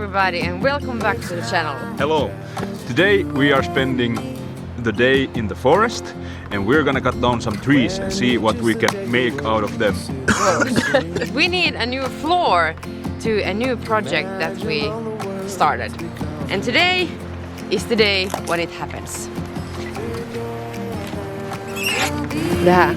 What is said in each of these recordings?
everybody and welcome back to the channel. Hello! Today we are spending the day in the forest and we're gonna cut down some trees and see what we can make out of them. We need a new floor to a new project that we started. And today is the day when it happens. Där.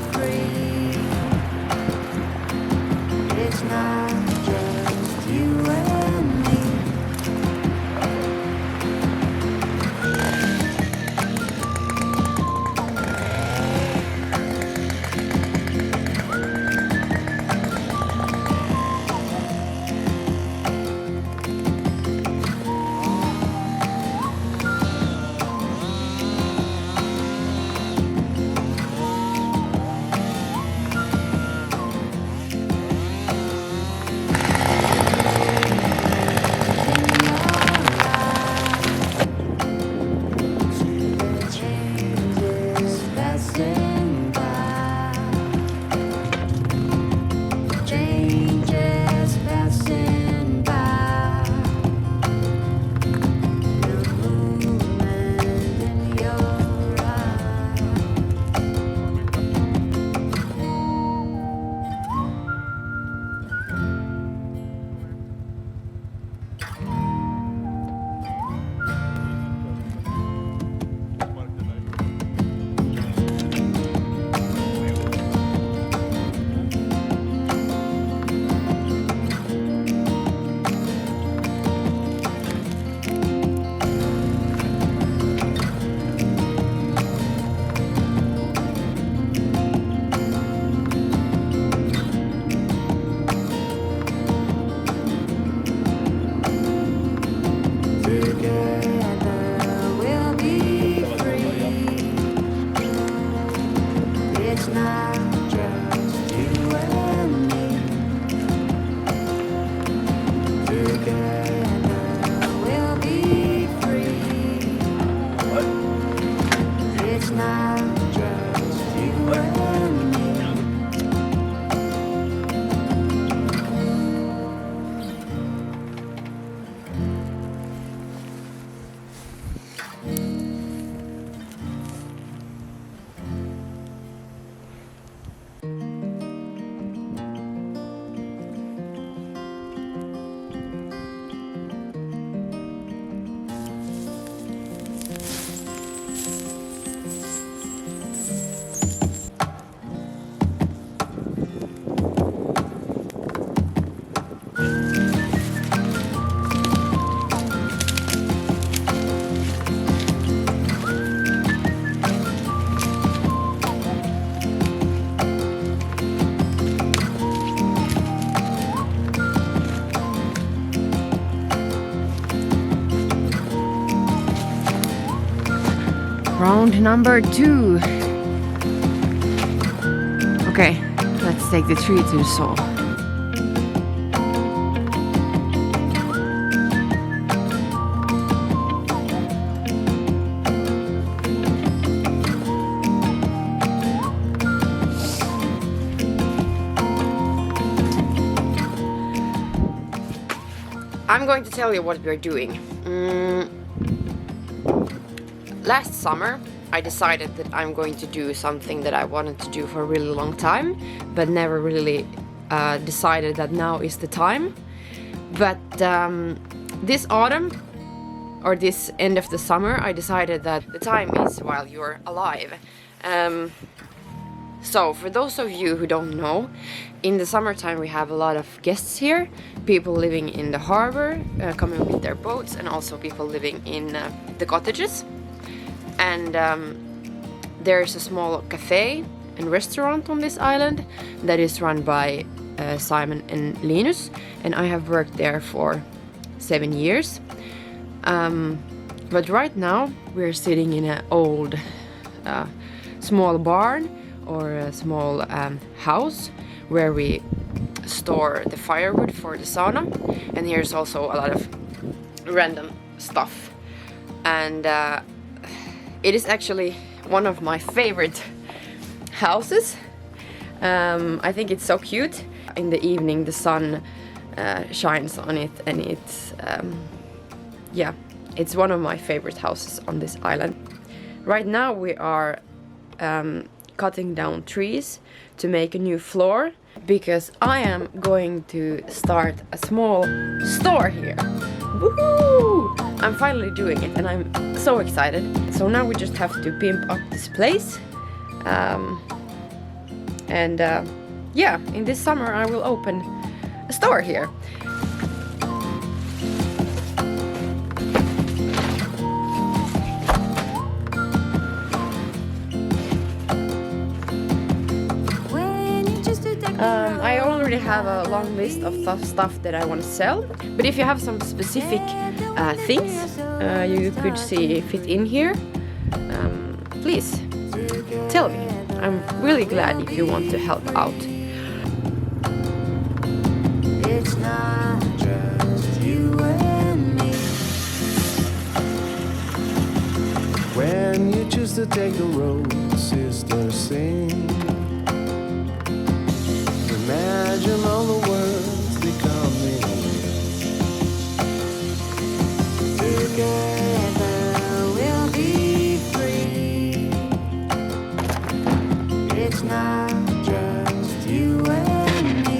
Round number 2. Okay, let's take the tree to the saw. I'm going to tell you what we're doing. Last summer I decided that I'm going to do something that I wanted to do for a really long time, but never really decided that now is the time. But this autumn, or this end of the summer, I decided that the time is while you're alive. So for those of you who don't know, in the summertime we have a lot of guests here, people living in the harbor, coming with their boats, and also people living in the cottages. And there's a small cafe and restaurant on this island that is run by Simon and Linus, and I have worked there for 7 years. But right now we're sitting in an old small barn or a small house where we store the firewood for the sauna, and here's also a lot of random stuff. And it is actually one of my favorite houses. I think it's so cute. In the evening the sun shines on it, and it's yeah, it's one of my favorite houses on this island. Right now we are cutting down trees to make a new floor because I am going to start a small store here. Woohoo! I'm finally doing it and I'm so excited. So now we just have to pimp up this place. Yeah, in this summer I will open a store here. I already have a long list of stuff that I want to sell, but if you have some specific things you could see fit in here, please tell me. I'm really glad if you want to help out. It's not just you and me. When you choose to take the road, sisters sing. Imagine all the words becoming together we'll be free. It's not just you and me.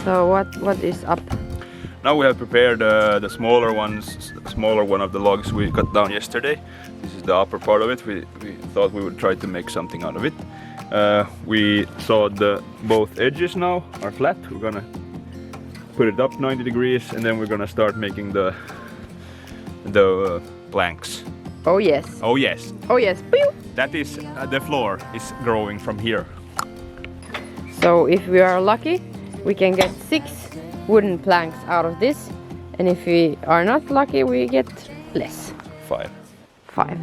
So what is up? Now we have prepared the smaller one of the logs we cut down yesterday. This is the upper part of it. We thought we would try to make something out of it. We saw both edges now are flat. We're gonna put it up 90 degrees and then we're gonna start making the planks. Oh yes. Oh yes. Oh yes. Pew! That is the floor is growing from here. So if we are lucky, we can get 6 wooden planks out of this, and if we are not lucky, we get less. 5. 5.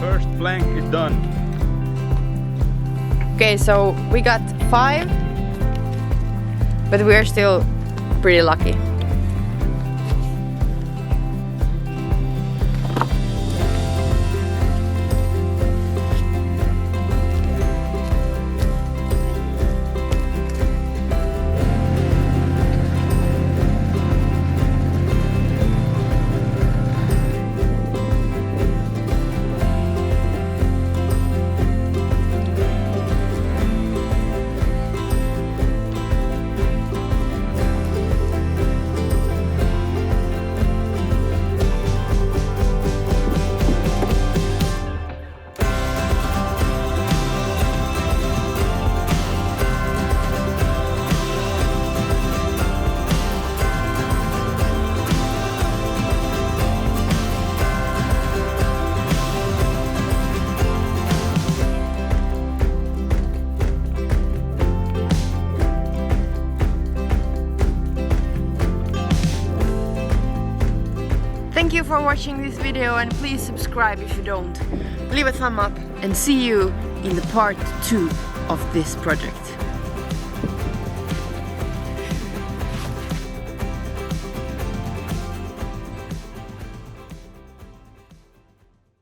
First plank is done. Okay, so we got 5, but we're still pretty lucky. Thank you for watching this video and please subscribe if you don't. Leave a thumb up and see you in the part 2 of this project.